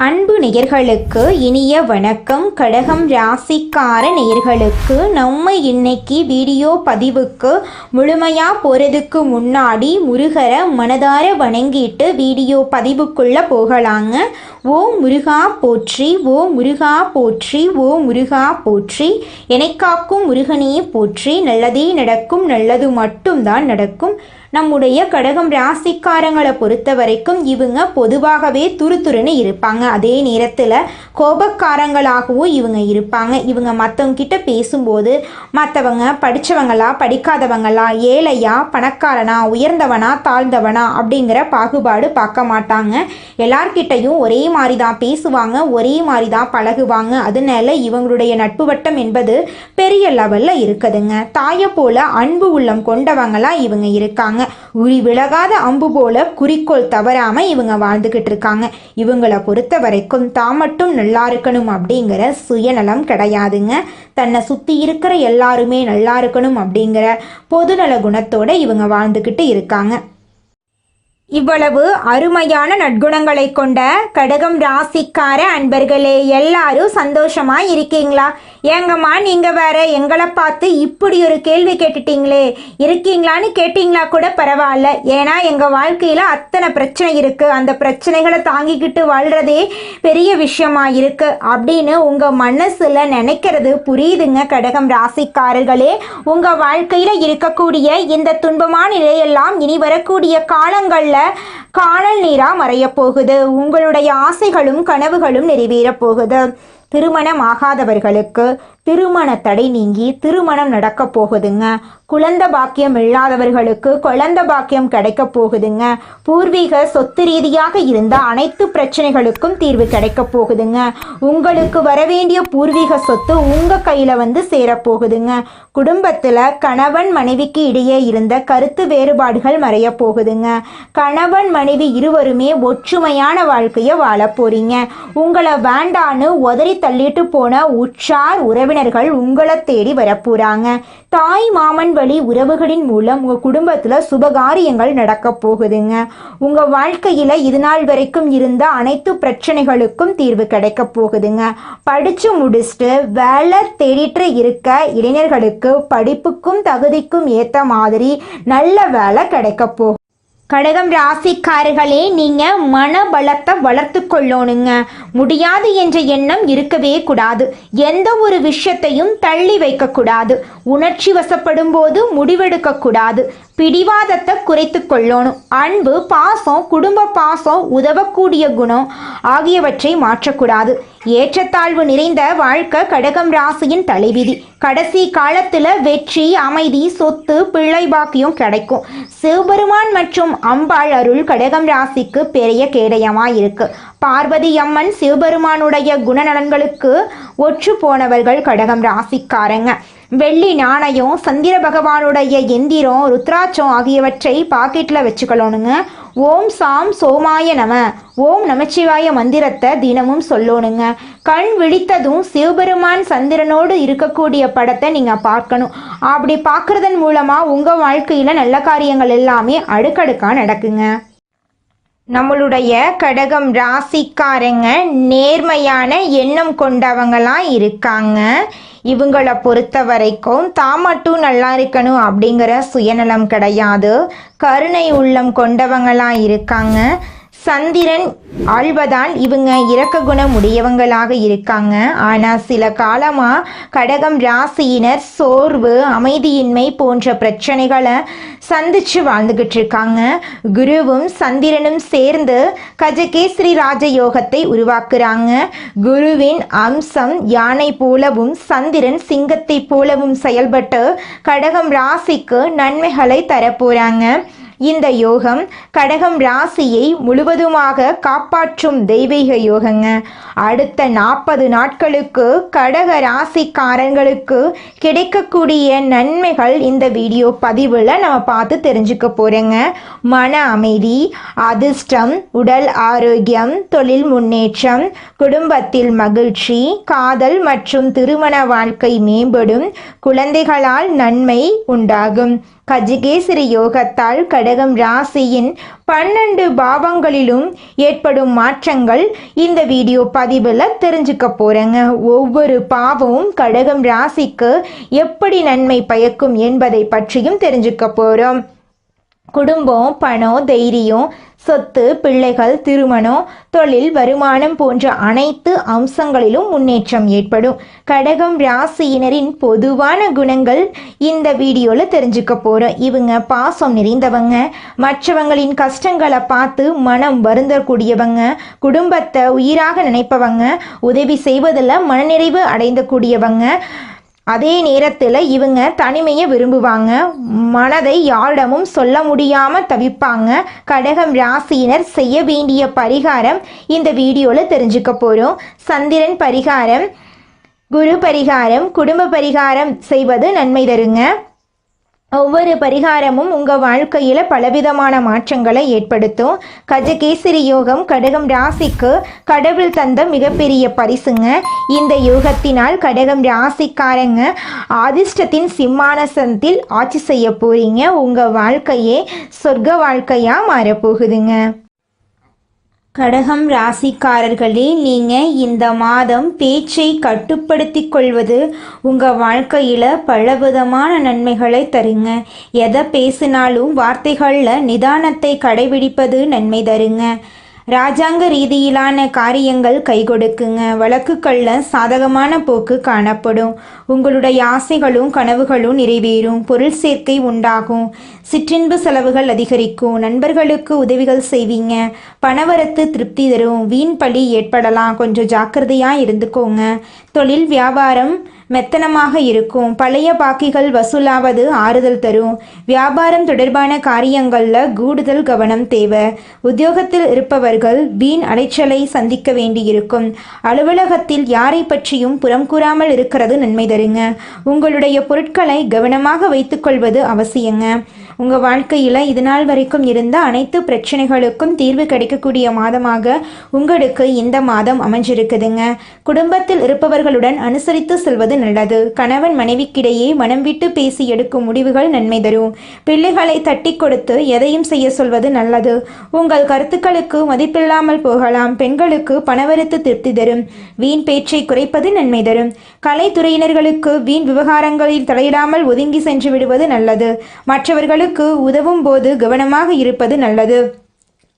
அன்பு நேயர்களுக்கு இனிய வணக்கம். கடகம் ராசிக்கார நேயர்களுக்கு நம்ம இன்னைக்கு வீடியோ பதிவுக்கு முழுமையாக போகிறதுக்கு முன்னாடி முருகரை மனதார வணங்கிட்டு வீடியோ பதிவுக்குள்ளே போகலாங்க. ஓ முருகா போற்றி, ஓ முருகா போற்றி, ஓ முருகா போற்றி, எனக்காக்கும் முருகனே போற்றி. நல்லதே நடக்கும், நல்லது மட்டும்தான் நடக்கும். நம்முடைய கடகம் ராசிக்காரங்களை பொறுத்த வரைக்கும் இவங்க பொதுவாகவே துருதுருன்னு இருப்பாங்க. அதே நேரத்தில் கோபக்காரங்களாகவும் இவங்க இருப்பாங்க. இவங்க மற்றவங்க கிட்ட பேசும்போது மற்றவங்க படித்தவங்களா படிக்காதவங்களா, ஏழையா பணக்காரனா, உயர்ந்தவனா தாழ்ந்தவனா அப்படிங்கிற பாகுபாடு பார்க்க மாட்டாங்க. எல்லார்கிட்டையும் ஒரே மாதிரி தான் பேசுவாங்க, ஒரே மாதிரி தான் பழகுவாங்க. அதனால இவங்களுடைய நட்பு வட்டம் என்பது பெரிய லெவலில் இருக்குதுங்க. தாயை போல அன்பு உள்ளம் கொண்டவங்களா இவங்க இருக்காங்க. உரி விலகாத அம்பு போல குறிக்கோள் தவறாம இவங்க வாழ்ந்துகிட்டு இருக்காங்க. இவங்களை பொறுத்த வரைக்கும் தான் மட்டும் நல்லா இருக்கணும் அப்படிங்கிற சுயநலம் கிடையாதுங்க. தன்னை சுத்தி இருக்கிற எல்லாருமே நல்லா இருக்கணும் அப்படிங்கிற பொதுநல குணத்தோட இவங்க வாழ்ந்துகிட்டு இருக்காங்க. இவ்வளவு அருமையான நற்குணங்களை கொண்ட கடகம் ராசிக்கார அன்பர்களே, எல்லாரும் சந்தோஷமா இருக்கீங்களா? ஏங்கம்மா நீங்கள் வேற எங்களை பார்த்து இப்படி ஒரு கேள்வி கேட்டுட்டீங்களே, இருக்கீங்களான்னு கேட்டிங்களா கூட பரவாயில்ல. ஏன்னா எங்கள் வாழ்க்கையில் அத்தனை பிரச்சனை இருக்குது, அந்த பிரச்சனைகளை தாங்கிக்கிட்டு வாழ்கிறதே பெரிய விஷயமா இருக்குது அப்படின்னு உங்கள் மனசில் நினைக்கிறது புரியுதுங்க. கடகம் ராசிக்காரர்களே, உங்கள் வாழ்க்கையில் இருக்கக்கூடிய இந்த துன்பமான நிலையெல்லாம் இனி வரக்கூடிய காலங்களில் காணல் நீரா மறைய போகுது. உங்களுடைய ஆசைகளும் கனவுகளும் நிறைவேறப் போகுது. திருமணம் ஆகாதவர்களுக்கு திருமண தடை நீங்கி திருமணம் நடக்க போகுதுங்க. குழந்தை பாக்கியம் இல்லாதவர்களுக்கு குழந்தை பாக்கியம் கிடைக்க போகுதுங்க. பூர்வீக சொத்து ரீதியாக இருந்த அனைத்து பிரச்சனைகளுக்கும் தீர்வு கிடைக்க போகுதுங்க. உங்களுக்கு வரவேண்டிய பூர்வீக சொத்து உங்க கையில வந்து சேரப்போகுதுங்க. குடும்பத்துல கணவன் மனைவிக்கு இடையே இருந்த கருத்து வேறுபாடுகள் மறைய போகுதுங்க. கணவன் மனைவி இருவருமே ஒற்றுமையான வாழ்க்கையை வாழ போறீங்க. உங்களை வேண்டான்னு உதறி தள்ளிட்டு போன உற்றார் உறவினர்கள் உங்களை தேடி வரப்போறாங்க. தாய் மாமன் வழி உறவுகளின் மூலம் உங்க குடும்பத்துல சுபகாரியங்கள் நடக்க போகுதுங்க. உங்க வாழ்க்கையில இது நாள் வரைக்கும் இருந்த அனைத்து பிரச்சனைகளுக்கும் தீர்வு கிடைக்க போகுதுங்க. படிச்சு முடிச்சுட்டு வேலை தேடிட்டு இருக்க இளைஞர்களுக்கு படிப்புக்கும் தகுதிக்கும் ஏத்த மாதிரி நல்ல வேலை கிடைக்க போகுது. கடகம் ராசிக்காரர்களே, நீங்கள் மனபலத்தை வளர்த்து கொள்ளணுங்க. முடியாது என்ற எண்ணம் இருக்கவே கூடாது. எந்த ஒரு விஷயத்தையும் தள்ளி வைக்கக்கூடாது. உணர்ச்சி வசப்படும் போது முடிவெடுக்கக்கூடாது. பிடிவாதத்தை குறைத்து கொள்ளணும். அன்பு, பாசம், குடும்ப பாசம், உதவக்கூடிய குணம் ஆகியவற்றை மாற்றக்கூடாது. ஏற்றத்தாழ்வு நிறைந்த வாழ்க்கை கடகம் ராசியின் தலைவிதி. கடைசி காலத்தில் வெற்றி, அமைதி, சொத்து, பிள்ளை பாக்கியம் கிடைக்கும். சிவபெருமான் மற்றும் அம்பாள் அருள் கடகம் ராசிக்கு பெரிய கேடயமாக இருக்கு. பார்வதி அம்மன் சிவபெருமானுடைய குணநலன்களுக்கு ஒற்று போனவர்கள் கடகம் ராசிக்காரங்க. வெள்ளி நாணயம், சந்திர பகவானுடைய எந்திரம், ருத்ராட்சம் ஆகியவற்றை பாக்கெட்டில் வச்சுக்கலோனுங்க. ஓம் சாம் சோமாய நம, ஓம் நமச்சிவாய மந்திரத்தை தினமும் சொல்லணுங்க. கண் விழித்ததும் சிவபெருமான் சந்திரனோடு இருக்கக்கூடிய படத்தை நீங்கள் பார்க்கணும். அப்படி பார்க்குறதன் மூலமாக உங்கள் வாழ்க்கையில் நல்ல காரியங்கள் எல்லாமே அடுக்கடுக்காக நடக்குங்க. நம்மளுடைய கடகம் ராசிக்காரங்க நேர்மையான எண்ணம் கொண்டவங்களாம் இருக்காங்க. இவங்களை பொறுத்த வரைக்கும் தான் மட்டும் நல்லா இருக்கணும் அப்படிங்கிற சுயநலம் கிடையாது. கருணை உள்ளம் கொண்டவங்களாம் இருக்காங்க. சந்திரன் ஆழ்வதால் இவங்க இரக்க குணம் உடையவங்களாக இருக்காங்க. ஆனால் சில காலமாக கடகம் ராசியினர் சோர்வு, அமைதியின்மை போன்ற பிரச்சனைகளை சந்திச்சு வாழ்ந்துகிட்டு இருக்காங்க. குருவும் சந்திரனும் சேர்ந்து கஜகேசரி ராஜயோகத்தை உருவாக்குறாங்க. குருவின் அம்சம் யானை போலவும் சந்திரன் சிங்கத்தை போலவும் செயல்பட்டு கடகம் ராசிக்கு நன்மைகளை தரப்போறாங்க. இந்த யோகம் கடகம் ராசியை முழுவதுமாக காப்பாற்றும் தெய்வீக யோகங்க. அடுத்த 40 நாட்களுக்கு கடக ராசிக்காரங்களுக்கு கிடைக்கக்கூடிய நன்மைகள் இந்த வீடியோ பதிவில் நம்ம பார்த்து தெரிஞ்சுக்க போகிறோங்க. மன அமைதி, அதிர்ஷ்டம், உடல் ஆரோக்கியம், தொழில் முன்னேற்றம், குடும்பத்தில் மகிழ்ச்சி, காதல் மற்றும் திருமண வாழ்க்கை மேம்படும், குழந்தைகளால் நன்மை உண்டாகும். கஜகேசரி யோகத்தால் கடகம் ராசியின் 12 பாவங்களிலும் ஏற்படும் மாற்றங்கள் இந்த வீடியோ பதிவில் தெரிஞ்சுக்க போகிறேங்க. ஒவ்வொரு பாவமும் கடகம் ராசிக்கு எப்படி நன்மை பயக்கும் என்பதை பற்றியும் தெரிஞ்சுக்க போகிறோம். குடும்பம், பணம், தைரியம், சொத்து, பிள்ளைகள், திருமணம், தொழில், வருமானம் போன்ற அனைத்து அம்சங்களிலும் முன்னேற்றம் ஏற்படும். கடகம் ராசியினரின் பொதுவான குணங்கள் இந்த வீடியோவில் தெரிஞ்சுக்க போகிறோம். இவங்க பாசம் நிறைந்தவங்க, மற்றவங்களின் கஷ்டங்களை பார்த்து மனம் வருந்தக்கூடியவங்க, குடும்பத்தை உயிராக நினைப்பவங்க, உதவி செய்வதில் மனநிறைவு அடைந்தக்கூடியவங்க. அதே நேரத்தில் இவங்க தனிமையை விரும்புவாங்க, மனதை யாரிடமும் சொல்ல முடியாமல் தவிப்பாங்க. கடகம் ராசியினர் செய்ய வேண்டிய பரிகாரம் இந்த வீடியோவில் தெரிஞ்சுக்க போகிறோம். சந்திரன் பரிகாரம், குரு பரிகாரம், குடும்ப பரிகாரம் செய்வது நன்மை தருங்க. ஒவ்வொரு பரிகாரமும் உங்கள் வாழ்க்கையில் பலவிதமான மாற்றங்களை ஏற்படுத்தும். கஜகேசரி யோகம் கடகம் ராசிக்கு கடவுள் தந்த மிகப்பெரிய பரிசுங்க. இந்த யோகத்தினால் கடகம் ராசிக்காரங்க அதிர்ஷ்டத்தின் சிம்மாசனத்தில் ஆட்சி செய்ய போறீங்க. உங்கள் வாழ்க்கையே சொர்க்க வாழ்க்கையாக மாறப்போகுதுங்க. கடகம் ராசிக்காரர்களே, நீங்கள் இந்த மாதம் பேச்சை கட்டுப்படுத்தி கொள்வது உங்கள் வாழ்க்கையில் பலவிதமான நன்மைகளை தருங்க. எதை பேசினாலும் வார்த்தைகளில் நிதானத்தை கடைபிடிப்பது நன்மை தருங்க. ராஜாங்க ரீதியிலான காரியங்கள் கை கொடுக்குங்க. வழக்குகளில் சாதகமான போக்கு காணப்படும். உங்களுடைய ஆசைகளும் கனவுகளும் நிறைவேறும். பொருள் சேர்க்கை உண்டாகும். சிற்றின்பு செலவுகள் அதிகரிக்கும். நண்பர்களுக்கு உதவிகள் செய்வீங்க. பணவரத்து திருப்தி தரும். வீண் பழி ஏற்படலாம், கொஞ்சம் ஜாக்கிரதையாக இருந்துக்கோங்க. தொழில் வியாபாரம் மெத்தனமாக இருக்கும். பழைய பாக்கிகள் வசூலாவது ஆறுதல் தரும். வியாபாரம் தொடர்பான காரியங்களில் கூடுதல் கவனம் தேவை. உத்தியோகத்தில் இருப்பவர்கள் வீண் அலைச்சலை சந்திக்க வேண்டியிருக்கும். அலுவலகத்தில் யாரை பற்றியும் புறம் கூறாமல் இருக்கிறது நன்மை தருங்க. உங்களுடைய பொருட்களை கவனமாக வைத்துக்கொள்வது அவசியங்க. உங்கள் வாழ்க்கையில் இதுநாள் வரைக்கும் இருந்த அனைத்து பிரச்சனைகளுக்கும் தீர்வு கிடைக்கக்கூடிய மாதமாக உங்களுக்கு இந்த மாதம் அமைஞ்சிருக்குதுங்க. குடும்பத்தில் இருப்பவர்களுடன் அனுசரித்து செல்வது நல்லது. கணவன் மனைவிக்கிடையே மனம் விட்டு பேசி எடுக்கும் முடிவுகள் நன்மை தரும். பிள்ளைகளை தட்டி கொடுத்து எதையும் செய்ய சொல்வது நல்லது. உங்கள் கருத்துக்களுக்கு மதிப்பில்லாமல் போகலாம். பெண்களுக்கு பணவரத்து திருப்தி தரும். வீண் பேச்சை குறைப்பது நன்மை தரும். கலைத்துறையினர்களுக்கு வீண் விவகாரங்களில் தலையிடாமல் ஒதுங்கி சென்று விடுவது நல்லது. மற்றவர்களுக்கு உதவும் போது கவனமாக இருப்பது நல்லது.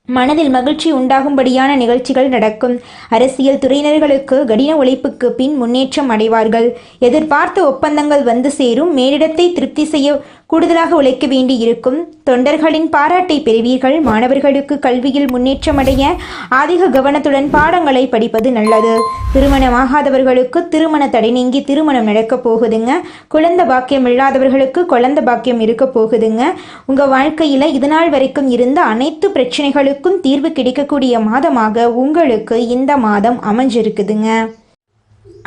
மனதில் மகிழ்ச்சி உண்டாகும்படியான நிகழ்ச்சிகள் நடக்கும். அரசியல் துறையினர்களுக்கு கடின உழைப்புக்கு பின் முன்னேற்றம் அடைவார்கள். எதிர்பார்த்த ஒப்பந்தங்கள் வந்து சேரும். மேலிடத்தை திருப்தி செய்ய கூடுதலாக உழைக்க வேண்டி இருக்கும். தொண்டர்களின் பாராட்டை பெறுவீர்கள். மாணவர்களுக்கு கல்வியில் முன்னேற்றம் அடைய அதிக கவனத்துடன் பாடங்களை படிப்பது நல்லது. திருமணமாகாதவர்களுக்கு திருமண தடை நீங்கி திருமணம் நடக்கப் போகுதுங்க. குழந்தை பாக்கியம் இல்லாதவர்களுக்கு குழந்தை பாக்கியம் இருக்க போகுதுங்க. உங்கள் வாழ்க்கையில் இதுநாள் வரைக்கும் இருந்த அனைத்து பிரச்சனைகளுக்கும் தீர்வு கிடைக்கக்கூடிய மாதமாக உங்களுக்கு இந்த மாதம் அமைஞ்சிருக்குதுங்க.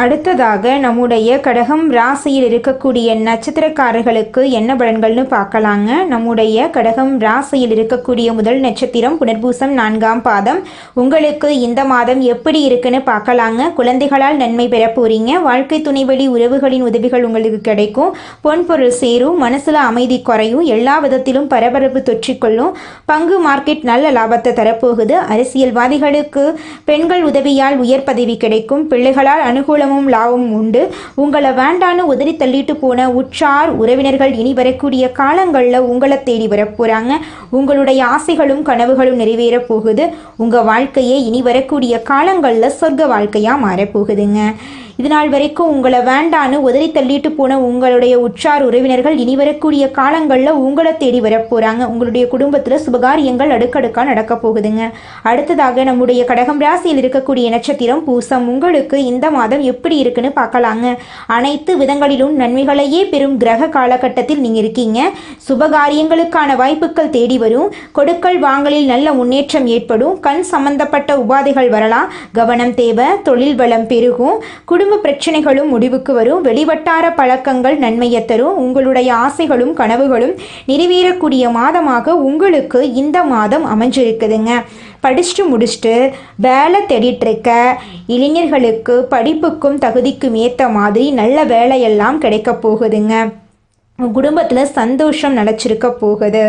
அடுத்ததாக நம்முடைய கடகம் ராசியில் இருக்கக்கூடிய நட்சத்திரக்காரர்களுக்கு என்ன பலன்கள்னு பார்க்கலாங்க. நம்முடைய கடகம் ராசியில் இருக்கக்கூடிய முதல் நட்சத்திரம் புனர்பூசம் 4ஆம் பாதம். உங்களுக்கு இந்த மாதம் எப்படி இருக்குன்னு பார்க்கலாங்க. குழந்தைகளால் நன்மை பெற போறீங்க. வாழ்க்கை துணைவழி உறவுகளின் உதவிகள் உங்களுக்கு கிடைக்கும். பொன்பொருள் சேரும். மனசுல அமைதி குறையும். எல்லா விதத்திலும் பரபரப்பு தொற்றிக்கொள்ளும். பங்கு மார்க்கெட் நல்ல லாபத்தை தரப்போகுது. அரசியல்வாதிகளுக்கு பெண்கள் உதவியால் உயர் பதவி கிடைக்கும். பிள்ளைகளால் அனுகூல லாபமும் உண்டு. உங்களை வேண்டான்னு உதறி தள்ளிட்டு போன உற்றார் உறவினர்கள் இனி வரக்கூடிய காலங்களில் உங்களை தேடி வரப்போறாங்க. உங்களுடைய ஆசைகளும் கனவுகளும் நிறைவேற போகுது. உங்க வாழ்க்கையை இனி வரக்கூடிய காலங்களில் சொர்க்க வாழ்க்கையா மாறப்போகுதுங்க. இதனால் வரைக்கும் உங்களை வேண்டான்னு உதறி தள்ளிட்டு போன உங்களுடைய உற்றார் உறவினர்கள் இனி வரக்கூடிய காலங்களில் உங்களை தேடி வரப்போகிறாங்க. உங்களுடைய குடும்பத்தில் சுபகாரியங்கள் அடுக்கடுக்காக நடக்க போகுதுங்க. அடுத்ததாக நம்முடைய கடகம் ராசியில் இருக்கக்கூடிய நட்சத்திரம் பூசம். உங்களுக்கு இந்த மாதம் எப்படி இருக்குன்னு பார்க்கலாங்க. அனைத்து விதங்களிலும் நன்மைகளையே பெறும் கிரக காலகட்டத்தில் நீங்கள் இருக்கீங்க. சுபகாரியங்களுக்கான வாய்ப்புகள் தேடி வரும். கொடுக்கல் வாங்கலில் நல்ல முன்னேற்றம் ஏற்படும். கண் சம்பந்தப்பட்ட உபாதைகள் வரலாம், கவனம் தேவை. தொழில் வளம் பெருகும். குடும்ப பிரச்சனைகளும் முடிவுக்கு வரும். வெளிவட்டார பழக்கங்கள் நன்மையை தரும். உங்களுடைய ஆசைகளும் கனவுகளும் நிறைவேறக்கூடிய மாதமாக உங்களுக்கு இந்த மாதம் அமைஞ்சிருக்குதுங்க. படிச்சுட்டு முடிச்சுட்டு வேலை தேடிட்டு இருக்க இளைஞர்களுக்கு படிப்புக்கும் தகுதிக்கும் ஏற்ற மாதிரி நல்ல வேலையெல்லாம் கிடைக்க போகுதுங்க. உங்கள் குடும்பத்தில் சந்தோஷம் நிலச்சிருக்க போகுது.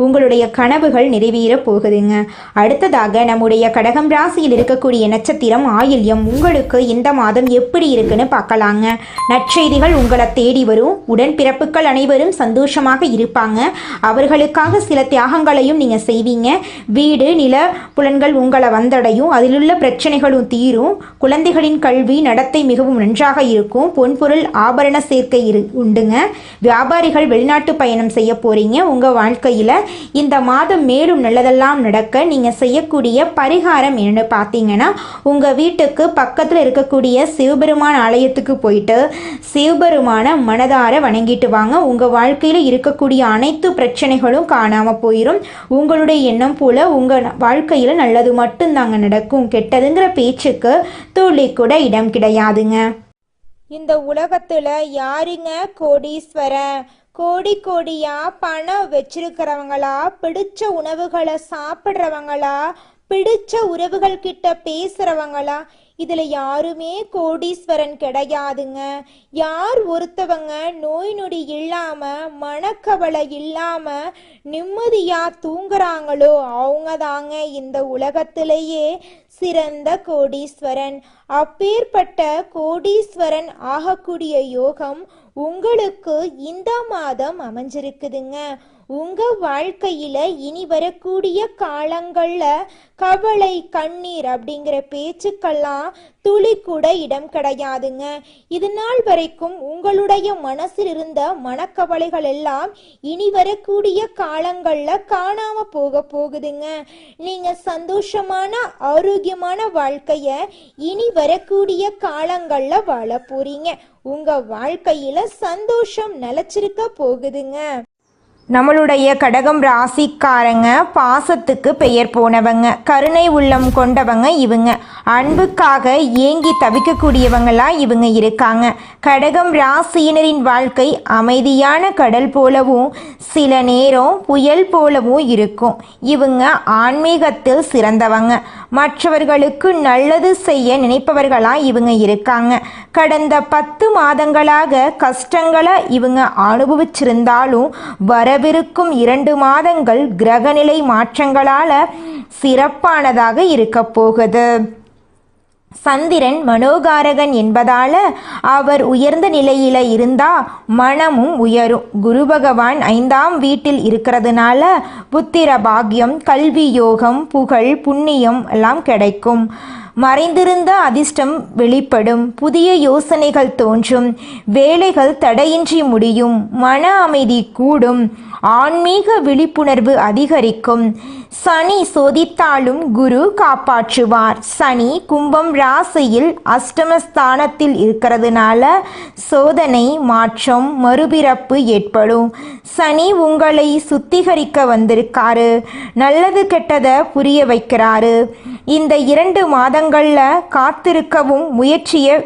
உங்களுடைய கனவுகள் நிறைவேற போகுதுங்க. அடுத்ததாக நம்முடைய கடகம் ராசியில் இருக்கக்கூடிய நட்சத்திரம் ஆயில்யம். உங்களுக்கு இந்த மாதம் எப்படி இருக்குன்னு பார்க்கலாங்க. நற்செய்திகள் உங்களை தேடி வரும். உடன்பிறப்புகள் அனைவரும் சந்தோஷமாக இருப்பாங்க. அவர்களுக்காக சில தியாகங்களையும் நீங்கள் செய்வீங்க. வீடு நில புலன்கள் உங்களை வந்தடையும். அதிலுள்ள பிரச்சனைகளும் தீரும். குழந்தைகளின் கல்வி நடத்தை மிகவும் நன்றாக இருக்கும். பொன்பொருள் ஆபரண சேர்க்கை உண்டுங்க. வியாபாரிகள் வெளிநாட்டு பயணம் செய்ய போறீங்க. உங்கள் வாழ்க்கையில் இந்த மாதம் மேலும் நல்லதெல்லாம் நடக்க நீங்கள் செய்யக்கூடிய பரிகாரம் என்னன்னு பார்த்தீங்கன்னா, உங்கள் வீட்டுக்கு பக்கத்தில் இருக்கக்கூடிய சிவபெருமான் ஆலயத்துக்கு போயிட்டு சிவபெருமான மனதார வணங்கிட்டு வாங்க. உங்கள் வாழ்க்கையில் இருக்கக்கூடிய அனைத்து பிரச்சனைகளும் காணாமல் போயிடும். உங்களுடைய எண்ணம் போல உங்கள் வாழ்க்கையில் நல்லது மட்டும்தாங்க நடக்கும். கெட்டதுங்கிற பேச்சுக்கு துளி கூட இடம் கிடையாதுங்க. இந்த உலகத்துல யாருங்க கோடீஸ்வரன்? கோடி கோடியா பணம் வச்சிருக்கிறவங்களா, பிடிச்ச உணவுகளை சாப்பிட்றவங்களா, பிடிச்ச உறவுகள் கிட்ட பேசுறவங்களா? இதுல யாருமே கோடீஸ்வரன் கிடையாதுங்க. யார் ஒருத்தவங்க நோய் நொடி இல்லாம மனக்கவலை இல்லாம நிம்மதியா தூங்குறாங்களோ அவங்க தாங்க இந்த உலகத்திலேயே சிறந்த கோடீஸ்வரன். அப்பேற்பட்ட கோடீஸ்வரன் ஆகக்கூடிய யோகம் உங்களுக்கு இந்த மாதம் அமைஞ்சிருக்குதுங்க. உங்க வாழ்க்கையில இனி வரக்கூடிய காலங்கள்ல கவலை கண்ணீர் அப்படிங்கிற பேச்சுக்கெல்லாம் துளி கூட இடம் கிடையாதுங்க. இது நாள் வரைக்கும் உங்களுடைய மனசில் இருந்த மனக்கவலைகள் எல்லாம் இனி வரக்கூடிய காலங்கள்ல காணாம போகுதுங்க. நீங்க சந்தோஷமான ஆரோக்கியமான வாழ்க்கைய இனி வரக்கூடிய காலங்கள்ல வாழ போறீங்க. உங்க வாழ்க்கையில சந்தோஷம் நிலைச்சிருக்க போகுதுங்க. நம்மளுடைய கடகம் ராசிக்காரங்க பாசத்துக்கு பெயர் போனவங்க, கருணை உள்ளம் கொண்டவங்க. இவங்க அன்புக்காக ஏங்கி தவிக்கக்கூடியவங்களா இவங்க இருக்காங்க. கடகம் ராசியினரின் வாழ்க்கை அமைதியான கடல் போலவும் சில நேரம் புயல் போலவும் இருக்கும். இவங்க ஆன்மீகத்தில் சிறந்தவங்க. மற்றவர்களுக்கு நல்லது செய்ய நினைப்பவர்களா இவங்க இருக்காங்க. கடந்த 10 மாதங்களாக கஷ்டங்களை இவங்க அனுபவிச்சிருந்தாலும் வரவிருக்கும் 2 மாதங்கள் கிரகநிலை மாற்றங்களால சிறப்பானதாக இருக்க போகுது. சந்திரன் மனோகாரகன் என்பதால அவர் உயர்ந்த நிலையில இருந்தா மனமும் உயரும். குரு பகவான் 5ஆம் வீட்டில் இருக்கிறதுனால புத்திர பாக்கியம், கல்வி யோகம், புகழ், புண்ணியம் எல்லாம் கிடைக்கும். மறைந்திருந்த அதிர்ஷ்டம் வெளிப்படும். புதிய யோசனைகள் தோன்றும். வேலைகள் தடையின்றி முடியும். மன அமைதி கூடும். ஆன்மீக விழிப்புணர்வு அதிகரிக்கும். சனி சோதித்தாலும் குரு காப்பாற்றுவார். சனி கும்பம் ராசியில் அஷ்டமஸ்தானத்தில் இருக்கிறதுனால சோதனை, மாற்றம், மறுபிறப்பு ஏற்படும். சனி உங்களை சுத்திகரிக்க வந்திருக்காரு. நல்லது கெட்டதை புரிய வைக்கிறாரு. இந்த 2 மாதங்கள்ல காத்திருக்கவும் முயற்சியை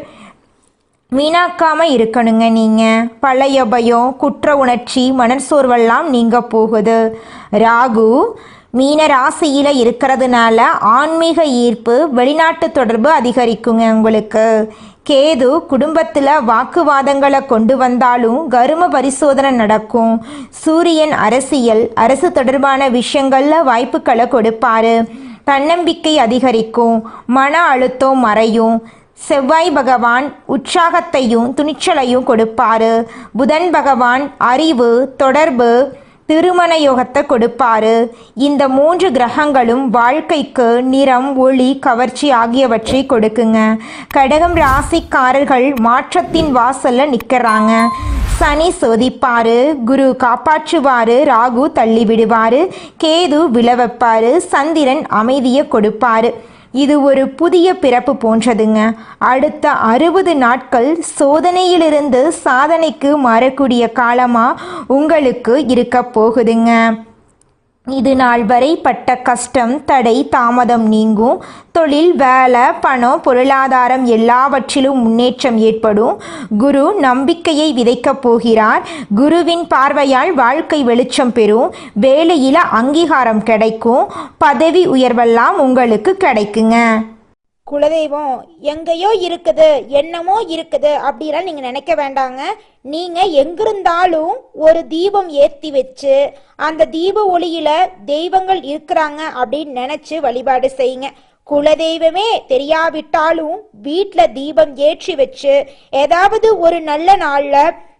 வீணாக்காம இருக்கணுங்க. நீங்கள் பழைய பயம், குற்ற உணர்ச்சி, மனசோர்வெல்லாம் நீங்க போகுது. ராகு மீன ராசியில் இருக்கிறதுனால ஆன்மீக ஈர்ப்பு, வெளிநாட்டு தொடர்பு அதிகரிக்குங்க உங்களுக்கு. கேது குடும்பத்தில் வாக்குவாதங்களை கொண்டு வந்தாலும் கரும பரிசோதனை நடக்கும். சூரியன் அரசியல், அரசு தொடர்பான விஷயங்களில் வாய்ப்புகளை கொடுப்பாரு. தன்னம்பிக்கை அதிகரிக்கும். மன அழுத்தம் மறையும். செவ்வாய் பகவான் உற்சாகத்தையும் துணிச்சலையும் கொடுப்பாரு. புதன் பகவான் அறிவு, தொடர்பு, திருமண யோகத்தை கொடுப்பாரு. இந்த 3 கிரகங்களும் வாழ்க்கைக்கு நிறம், ஒளி, கவர்ச்சி ஆகியவற்றை கொடுக்குங்க. கடகம் ராசிக்காரர்கள் மாற்றத்தின் வாசல்ல நிற்கிறாங்க. சனி சோதிப்பாரு, குரு காப்பாற்றுவாரு, ராகு தள்ளி விடுவாரு, கேது விழவைப்பாரு, சந்திரன் அமைதியை கொடுப்பாரு. இது ஒரு புதிய பிறப்பு போன்றதுங்க. அடுத்த 60 நாட்கள் சோதனையிலிருந்து சாதனைக்கு மாறக்கூடிய காலமாக உங்களுக்கு இருக்க போகுதுங்க. இது நாள் வரை பட்ட கஷ்டம், தடை, தாமதம் நீங்கும். தொழில், வேலை, பணம், பொருளாதாரம் எல்லாவற்றிலும் முன்னேற்றம் ஏற்படும். குரு நம்பிக்கையை விதைக்கப் போகிறார். குருவின் பார்வையால் வாழ்க்கை வெளிச்சம் பெறும். வேலையில் அங்கீகாரம் கிடைக்கும். பதவி உயர்வெல்லாம் உங்களுக்கு கிடைக்குங்க. குலதெய்வம் எங்கேயோ இருக்குது, என்னமோ இருக்குது அப்படிலாம் நீங்க நினைக்க வேண்டாங்க. நீங்க எங்கிருந்தாலும் ஒரு தீபம் ஏத்தி வச்சு அந்த தீப ஒளியில தெய்வங்கள் இருக்கிறாங்க அப்படின்னு நினைச்சு வழிபாடு செய்யுங்க. குலதெய்வமே தெரியாவிட்டாலும் வீட்டுல தீபம் ஏற்றி வச்சு ஏதாவது ஒரு நல்ல நாள்ல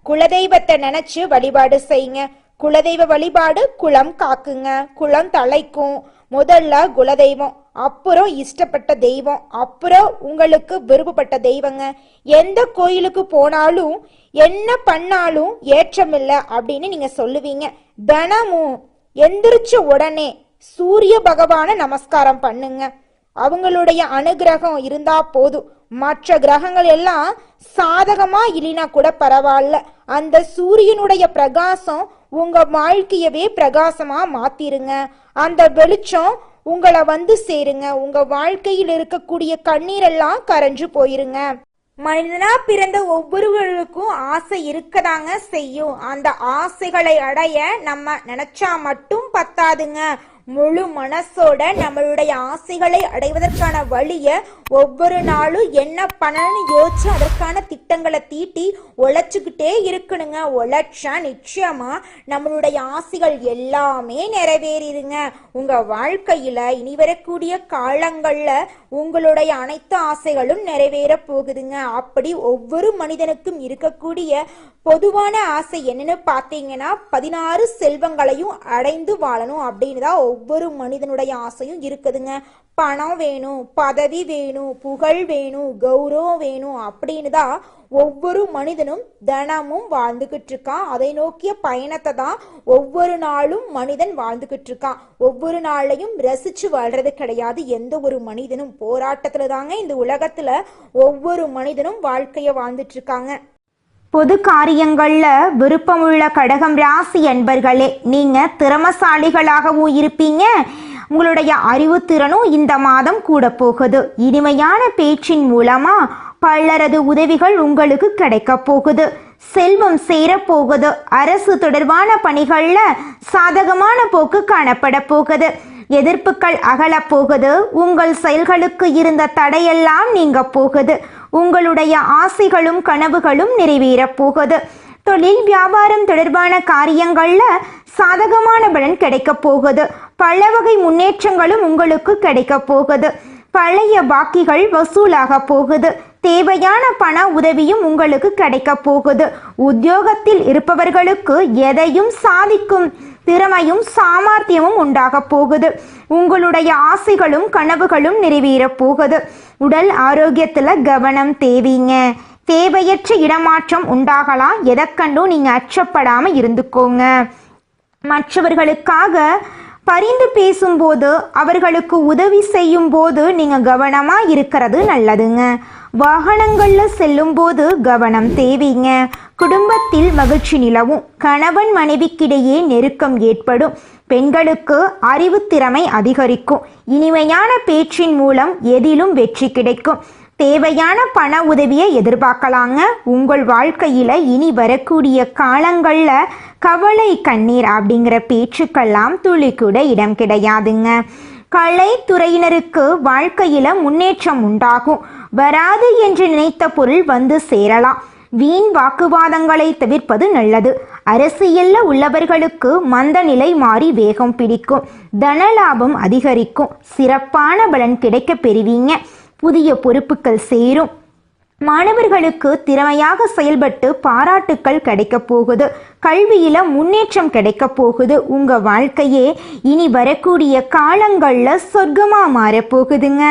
குலதெய்வத்தை நினைச்சு வழிபாடு செய்யுங்க. குலதெய்வ வழிபாடு குலம் காக்குங்க, குலம் தலைக்கும். முதல்ல குலதெய்வம், அப்புறம் இஷ்டப்பட்ட தெய்வம், அப்புறம் உங்களுக்கு விருப்பப்பட்ட தெய்வங்க. எந்த கோயிலுக்கு போனாலும் என்ன பண்ணாலும் ஏற்றமில்லை அப்படின்னு நீங்க சொல்லுவீங்க. தினமும் எந்திரிச்ச உடனே சூரிய பகவான நமஸ்காரம் பண்ணுங்க. அவங்களுடைய அனுகிரகம் இருந்தா போதும். மற்ற கிரகங்கள் எல்லாம் சாதகமா இல்லைனா கூட பரவாயில்ல, அந்த சூரியனுடைய பிரகாசம் உங்க வாழ்க்கையவே பிரகாசமா மாத்திருங்க. அந்த வெளிச்சம் உங்களை வந்து சேருங்க. உங்க வாழ்க்கையில் இருக்கக்கூடிய கண்ணீரெல்லாம் கரைஞ்சு போயிருங்க. மனிதனா பிறந்த ஒவ்வொருவருக்கும் ஆசை இருக்கதாங்க செய்யும். அந்த ஆசைகளை அடைய நம்ம நினைச்சா மட்டும் பத்தாதுங்க. முழு மனசோட நம்மளுடைய ஆசைகளை அடைவதற்கான வழிய ஒவ்வொரு நாளும் என்ன பண்ணணும்னு யோசிச்சு அதற்கான திட்டங்களை தீட்டி உழைச்சுக்கிட்டே இருக்கணுங்க. உழைச்சா நிச்சயமா நம்மளுடைய ஆசைகள் எல்லாமே நிறைவேறிடுங்க. உங்க வாழ்க்கையில இனி வரக்கூடிய காலங்கள்ல உங்களுடைய அனைத்து ஆசைகளும் நிறைவேற போகுதுங்க. அப்படி ஒவ்வொரு மனிதனுக்கும் இருக்கக்கூடிய பொதுவான ஆசை என்னன்னு பார்த்தீங்கன்னா 16 செல்வங்களையும் அடைந்து வாழணும் அப்படின்னு தான் ஒவ்வொரு மனிதனுடைய ஆசையும் இருக்குதுங்க. பணம் வேணும், பதவி வேணும், புகழ் வேணும், கௌரவம் வேணும் அப்படின்னு தான் ஒவ்வொரு மனிதனும் தினமும் வாழ்ந்துகிட்டு இருக்கான். அதை நோக்கிய பயணத்தை தான் ஒவ்வொரு நாளும் மனிதன் வாழ்ந்துகிட்டு இருக்கான். ஒவ்வொரு நாளையும் ரசிச்சு வாழ்றது கிடையாது. எந்த ஒரு மனிதனும் போராட்டத்துல தாங்க இந்த உலகத்துல ஒவ்வொரு மனிதனும் வாழ்க்கைய வாழ்ந்துட்டு இருக்காங்க. பொது காரியங்கள்ல விருப்பமுள்ள கடகம் ராசி அன்பர்களே, நீங்க திறமசாலிகளாகவும் இருப்பீங்க. உங்களுடைய அறிவுத்திறனும் இந்த மாதம் கூட போகுது. இனிமையான பேச்சின் மூலமா பலரது உதவிகள் உங்களுக்கு கிடைக்க போகுது. செல்வம் சேரப்போகுது. அரசு தொடர்பான பணிகள்ல சாதகமான போக்கு காணப்பட போகுது. எதிர்ப்புகள் அகல போகுது. உங்கள் செயல்களுக்கு இருந்த தடையெல்லாம் நீங்க போகுது. உங்களுடைய ஆசைகளும் கனவுகளும் நிறைவேற போகுது. தொழில் வியாபாரம் தொடர்பான காரியங்கள்ல சாதகமான பலன் கிடைக்க போகுது. பல வகை முன்னேற்றங்களும் உங்களுக்கு கிடைக்க போகுது. பழைய பாக்கிகள் வசூலாக போகுது. தேவையான பண உதவியும் உங்களுக்கு கிடைக்க போகுது. உத்தியோகத்தில் இருப்பவர்களுக்கு எதையும் சாதிக்கும் திறமையும் சாமர்த்தியமும் உண்டாக போகுது. உங்களுடைய ஆசைகளும் கனவுகளும் நிறைவேற போகுது. உடல் ஆரோக்கியத்துல கவனம் தேவைங்க. தேவையற்ற இடமாற்றம் உண்டாகலாம். எதற்கண்டும் நீங்க அச்சப்படாம இருந்துக்கோங்க. மற்றவர்களுக்காக பரிந்து பேசும்போது, அவர்களுக்கு உதவி செய்யும் போது நீங்க கவனமா இருக்கிறது நல்லதுங்க. வாகனங்கள்ல செல்லும் போது கவனம் தேவைங்க. குடும்பத்தில் மகிழ்ச்சி நிலவும். கணவன் மனைவிக்கிடையே நெருக்கம் ஏற்படும். பெண்களுக்கு அறிவு திறமை அதிகரிக்கும். இனிமையான பேச்சின் மூலம் எதிலும் வெற்றி கிடைக்கும். தேவையான பண உதவியை எதிர்பார்க்கலாங்க. உங்கள் வாழ்க்கையில இனி வரக்கூடிய காலங்கள்ல கவலை கண்ணீர் அப்படிங்கிற பேச்சுக்கெல்லாம் துளி கூட இடம் கிடையாதுங்க. கலைத்துறையினருக்கு வாழ்க்கையில முன்னேற்றம் உண்டாகும். வராது என்று நினைத்த பொருள் வந்து சேரலாம். வீண் வாக்குவாதங்களை தவிர்ப்பது நல்லது. அரசியல்ல உள்ளவர்களுக்கு மந்த நிலை மாறி வேகம் பிடிக்கும். தனலாபம் அதிகரிக்கும். சிறப்பான பலன் கிடைக்க பெறுவீங்க. புதிய பொறுப்புகள் சேரும். மாணவர்களுக்கு திறமையாக செயல்பட்டு பாராட்டுக்கள் கிடைக்க போகுது. கல்வியில முன்னேற்றம் கிடைக்க போகுது. உங்க வாழ்க்கையே இனி வரக்கூடிய காலங்கள்ல சொர்க்கமா மாறப்போகுதுங்க.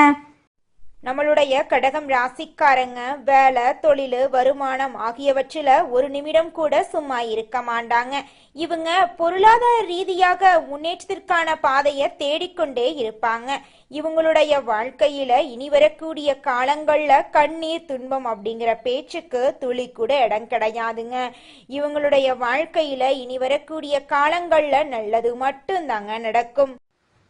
நம்மளுடைய கடகம் ராசிக்காரங்க வேலை, தொழில், வருமானம் ஆகியவற்றில் ஒரு நிமிடம் கூட சும்மா இருக்க மாட்டாங்க. இவங்க பொருளாதார ரீதியாக முன்னேற்றத்திற்கான பாதையை தேடிக்கொண்டே இருப்பாங்க. இவங்களுடைய வாழ்க்கையில இனி வரக்கூடிய காலங்கள்ல கண்ணீர் துன்பம் அப்படிங்கிற பேச்சுக்கு துளி கூட இடம் கிடையாதுங்க. இவங்களுடைய வாழ்க்கையில இனி வரக்கூடிய காலங்கள்ல நல்லது மட்டும்தாங்க நடக்கும்.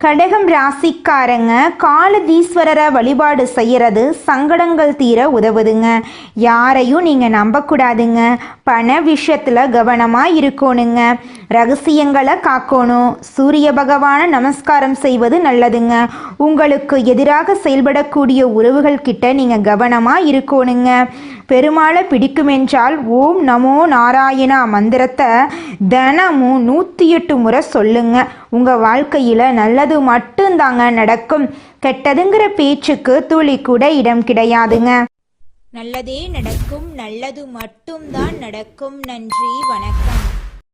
கடகம் ராசிக்காரங்க காலதீஸ்வரரை வழிபாடு செய்கிறது சங்கடங்கள் தீர உதவுதுங்க. யாரையும் நீங்கள் நம்பக்கூடாதுங்க. பண விஷயத்தில் கவனமாக இருக்கணுங்க. ரகசியங்களை காக்கணும். சூரிய பகவானை நமஸ்காரம் செய்வது நல்லதுங்க. உங்களுக்கு எதிராக செயல்படக்கூடிய உறவுகள் கிட்ட நீங்கள் கவனமாக இருக்கணுங்க. பெருமாளை பிடிக்குமென்றால் ஓம் நமோ நாராயணா மந்திரத்தை தினமும் 108 முறை சொல்லுங்க. உங்கள் வாழ்க்கையில் நல்லது மட்டும்தாங்க நடக்கும். கெட்டதுங்கிற பேச்சுக்கு துளி கூட இடம் கிடையாதுங்க. நல்லதே நடக்கும், நல்லது மட்டும்தான் நடக்கும். நன்றி, வணக்கம்.